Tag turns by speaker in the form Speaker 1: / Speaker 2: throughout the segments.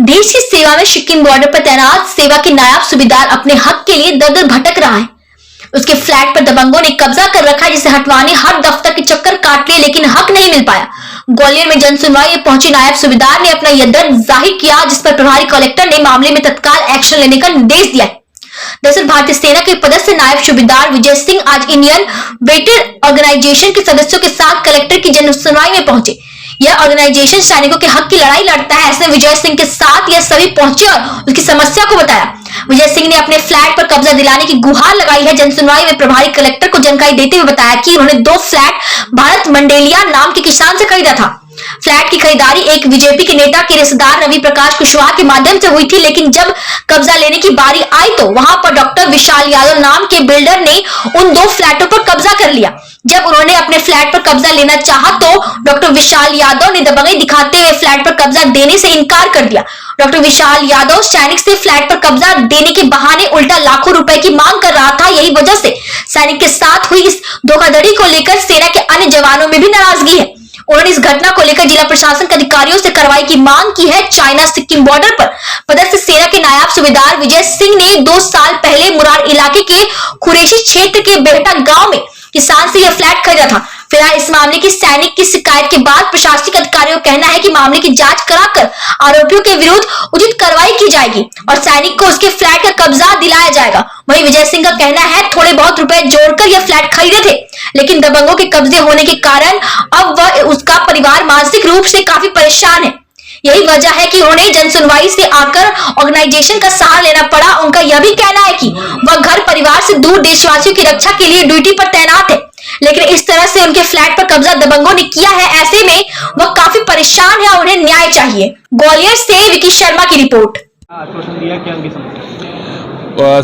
Speaker 1: देश की सेवा में सिक्किम बॉर्डर पर तैनात सेवा के नायब सूबेदार अपने हक के लिए दर दर भटक रहा है। उसके फ्लैट पर दबंगों ने कब्जा कर रखा है, जिसे हटवाने हर दफ्तर के चक्कर काट लिए, लेकिन हक नहीं मिल पाया। ग्वालियर में जन सुनवाई में पहुंचे नायब सूबेदार ने अपना यह दर्द जाहिर किया, जिस पर प्रभारी कलेक्टर ने मामले में तत्काल एक्शन लेने का निर्देश दिया है। दरअसल भारतीय सेना के पदस्थ नायब सूबेदार विजय सिंह आज इंडियन वेटर ऑर्गेनाइजेशन के सदस्यों के साथ कलेक्टर की जन सुनवाई में पहुंचे। यह ऑर्गेनाइजेशन सैनिकों के हक की लड़ाई लड़ता है। ऐसे विजय सिंह के साथ यह सभी पहुंचे और उसकी समस्या को बताया। विजय सिंह ने अपने फ्लैट पर कब्जा दिलाने की गुहार लगाई है। जनसुनवाई में प्रभारी कलेक्टर को जानकारी देते हुए बताया कि उन्होंने 2 फ्लैट भारत मंडेलिया नाम के किसान से खरीदा था। फ्लैट की खरीदारी एक बीजेपी के नेता के रिश्तेदार रवि प्रकाश कुशवाहा के माध्यम से हुई थी, लेकिन जब कब्जा लेने की बारी आई तो वहां पर डॉक्टर विशाल यादव नाम के बिल्डर ने उन 2 फ्लैटों पर कब्जा कर लिया। जब उन्होंने अपने फ्लैट पर कब्जा लेना चाहा तो डॉक्टर विशाल यादव ने दबंगई दिखाते हुए फ्लैट पर कब्जा देने से इनकार कर दिया। डॉक्टर विशाल यादव सैनिक से फ्लैट पर कब्जा देने के बहाने उल्टा लाखों रुपए की मांग कर रहा था। यही वजह से सैनिक के साथ हुई इस धोखाधड़ी को लेकर सेना के अन्य जवानों में भी नाराजगी है। उन्होंने इस घटना को लेकर जिला प्रशासन के अधिकारियों से कार्रवाई की मांग की है। चाइना सिक्किम बॉर्डर पर पदस्थ सेना के नायब सूबेदार विजय सिंह ने 2 साल पहले मुरार इलाके के कुरेशी क्षेत्र के बेहटा गांव में किसान से यह फ्लैट खरीदा था। फिलहाल इस मामले की सैनिक की शिकायत के बाद प्रशासनिक अधिकारियों का कहना है कि मामले की जांच कराकर आरोपियों के विरुद्ध उचित कार्रवाई की जाएगी और सैनिक को उसके फ्लैट का कब्जा दिलाया जाएगा। वहीं विजय सिंह का कहना है थोड़े बहुत रुपए जोड़कर यह फ्लैट खरीदे थे, लेकिन दबंगों के कब्जे होने के कारण अब वह उसका परिवार मानसिक रूप से काफी परेशान है। यही वजह है कि उन्हें जनसुनवाई से आकर ऑर्गेनाइजेशन का सहारा लेना पड़ा। उनका यह भी कहना है कि वह घर परिवार से दूर देशवासियों की रक्षा के लिए ड्यूटी पर तैनात है, लेकिन इस तरह से उनके फ्लैट पर कब्जा दबंगों ने किया है। ऐसे में वह काफी परेशान है और उन्हें न्याय चाहिए। ग्वालियर से विकी शर्मा की रिपोर्ट।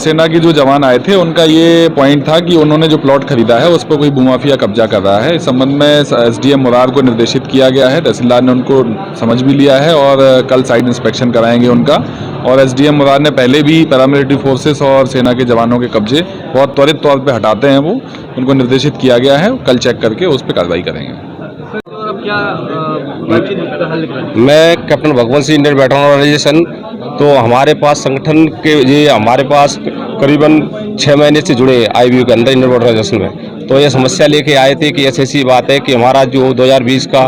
Speaker 2: सेना की जो जवान आए थे उनका ये पॉइंट था कि उन्होंने जो प्लॉट खरीदा है उस पर कोई भूमाफिया कब्जा कर रहा है। इस संबंध में एसडीएम मुरार को निर्देशित किया गया है। तहसीलदार ने उनको समझ भी लिया है और कल साइट इंस्पेक्शन कराएंगे उनका। और एसडीएम मुरार ने पहले भी पैरामिलिट्री फोर्सेस और सेना के जवानों के कब्जे बहुत त्वरित तौर पर हटाते हैं। वो उनको निर्देशित किया गया है, कल चेक करके उस पर कार्रवाई करेंगे।
Speaker 3: मैं captain Bhagwant Singh, Indian waiter organisation. तो हमारे पास संगठन के ये हमारे पास करीबन 6 महीने से जुड़े आईबीयू के अंदर इंडियन वेटर ऑर्गेनाइजेशन में। तो ये समस्या लेके आए थे कि ऐसी बात है कि हमारा जो 2020 का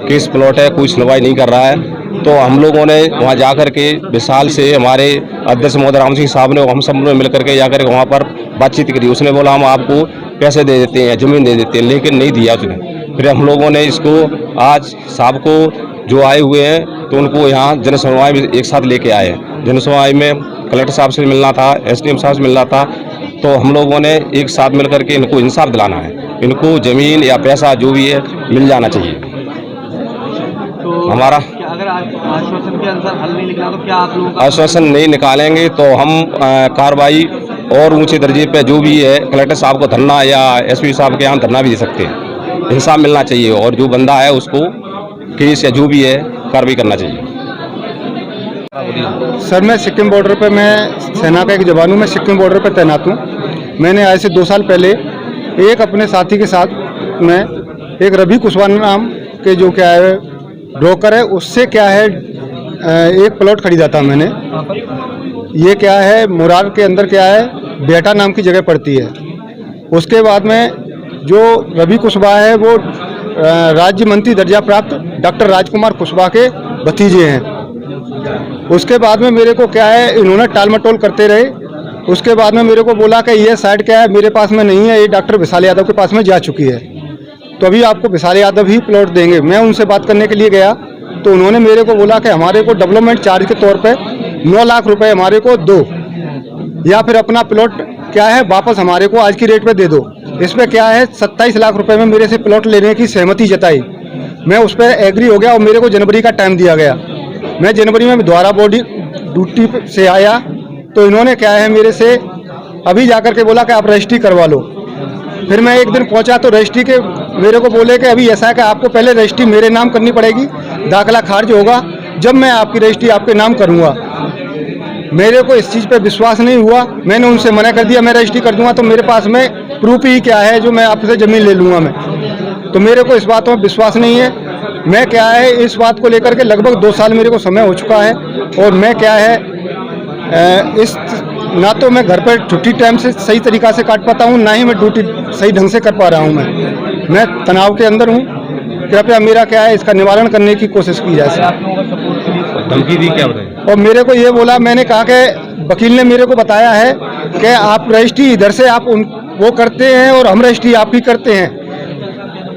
Speaker 3: केस प्लॉट है कोई सुनवाई नहीं कर रहा है। तो हम लोगों ने वहाँ जाकर के विशाल से हमारे अध्यक्ष महोदय राम सिंह साहब ने हम सब ने मिल करके जाकर वहाँ पर बातचीत करी। उसने बोला हम आपको पैसे दे देते हैं, ज़मीन दे देते हैं, लेकिन नहीं दिया उसने। फिर हम लोगों ने इसको आज साहब को जो आए हुए हैं तो उनको यहाँ जनसुनवाई में एक साथ लेके आए हैं। जनसुनवाई में कलेक्टर साहब से मिलना था, एसडीएम साहब से मिलना था। तो हम लोगों ने एक साथ मिल करके इनको इंसाफ दिलाना है। इनको ज़मीन या पैसा जो भी है मिल जाना चाहिए। तो हमारा
Speaker 4: अगर आश्वासन के अनुसार हल नहीं निकला तो क्या आप लोगों का
Speaker 3: आश्वासन नहीं निकालेंगे तो हम कार्रवाई और ऊंचे दर्जे पे जो भी है कलेक्टर साहब को धरना या एसपी साहब के यहाँ धरना भी दे सकते हैं। इंसाफ मिलना चाहिए और जो बंदा है उसको केस या जो भी है कार्रवाई करना चाहिए।
Speaker 5: सर मैं सिक्किम बॉर्डर पर मैं सेना का एक जवान हूँ। मैं सिक्किम बॉर्डर पर तैनात हूँ। मैंने आज से 2 साल पहले एक अपने साथी के साथ मैं एक रवि कुशवाहा नाम के जो क्या है ब्रोकर है उससे क्या है एक प्लॉट खरीदा था मैंने। ये क्या है मुरार के अंदर क्या है बेहटा नाम की जगह पड़ती है। उसके बाद में जो रवि कुशवाहा है वो राज्य मंत्री दर्जा प्राप्त डॉक्टर राजकुमार कुशवाहा के भतीजे हैं। उसके बाद में मेरे को क्या है इन्होंने टाल मटोल करते रहे। उसके बाद में मेरे को बोला कि ये साइड क्या है मेरे पास में नहीं है, ये डॉक्टर विशाल यादव के पास में जा चुकी है, तो अभी आपको विशाल यादव ही प्लॉट देंगे। मैं उनसे बात करने के लिए गया तो उन्होंने मेरे को बोला कि हमारे को डेवलपमेंट चार्ज के तौर पे 9 लाख रुपए हमारे को दो या फिर अपना प्लॉट क्या है वापस हमारे को आज की रेट पे दे दो। इस पर क्या है 27 लाख रुपए में मेरे से प्लॉट लेने की सहमति जताई। मैं उस पर एग्री हो गया और मेरे को जनवरी का टाइम दिया गया। मैं जनवरी में दोबारा बॉडी ड्यूटी से आया तो इन्होंने क्या है मेरे से अभी जाकर के बोला कि आप रजिस्ट्री करवा लो। फिर मैं एक दिन पहुंचा तो रजिस्ट्री के मेरे को बोले कि अभी ऐसा है कि आपको पहले रजिस्ट्री मेरे नाम करनी पड़ेगी, दाखिला खारिज होगा जब मैं आपकी रजिस्ट्री आपके नाम करूँगा। मेरे को इस चीज़ पे विश्वास नहीं हुआ। मैंने उनसे मना कर दिया मैं रजिस्ट्री कर दूंगा तो मेरे पास में प्रूफ ही क्या है जो मैं आपसे ज़मीन ले लूँगा मैं। तो मेरे को इस बात में विश्वास नहीं है। मैं क्या है इस बात को लेकर के लगभग 2 साल मेरे को समय हो चुका है और मैं क्या है इस ना तो मैं घर पर छुट्टी टाइम से सही तरीका से काट पाता हूँ, ना ही मैं ड्यूटी सही ढंग से कर पा रहा हूँ। मैं तनाव के अंदर हूँ। कृपया मेरा क्या है इसका निवारण करने की कोशिश की जाए।
Speaker 4: आप लोगों का सपोर्ट के लिए
Speaker 3: धमकी दी क्या बताइए?
Speaker 5: और मेरे को ये बोला, मैंने कहा कि वकील ने मेरे को बताया है कि आप रजिस्ट्री इधर से आप वो करते हैं और हम रजिस्ट्री आपकी करते हैं,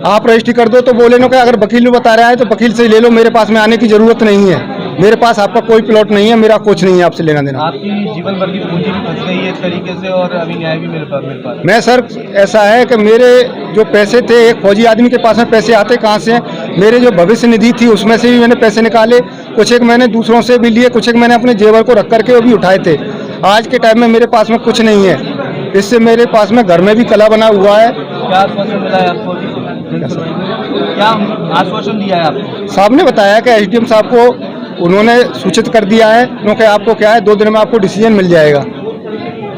Speaker 5: आप रजिस्ट्री कर दो। तो बोले नो कि अगर वकील ने बता रहा है तो वकील से ही ले लो, मेरे पास में आने की जरूरत नहीं है, मेरे पास आपका कोई प्लॉट नहीं है, मेरा कुछ नहीं है आपसे लेना देना।
Speaker 4: आपकी जीवन भर की पूंजी भी फंस गई है इस तरीके से और अभी न्याय भी मिल पा
Speaker 5: मैं सर ऐसा है कि मेरे जो पैसे थे, एक फौजी आदमी के पास में पैसे आते कहाँ से हैं, मेरे जो भविष्य निधि थी उसमें से भी मैंने पैसे निकाले, कुछ एक मैंने दूसरों से भी लिए, कुछ एक मैंने अपने जेवर को रख करके वो भी उठाए थे। आज के टाइम में मेरे पास में कुछ नहीं है, इससे मेरे पास में घर में भी कला बना हुआ है।
Speaker 4: क्या आश्वासन मिला है आपको? क्या आश्वासन दिया है आपको?
Speaker 5: साहब ने बताया कि एसडीएम साहब को उन्होंने सूचित कर दिया है, क्योंकि आपको क्या है 2 दिन में आपको डिसीजन मिल जाएगा।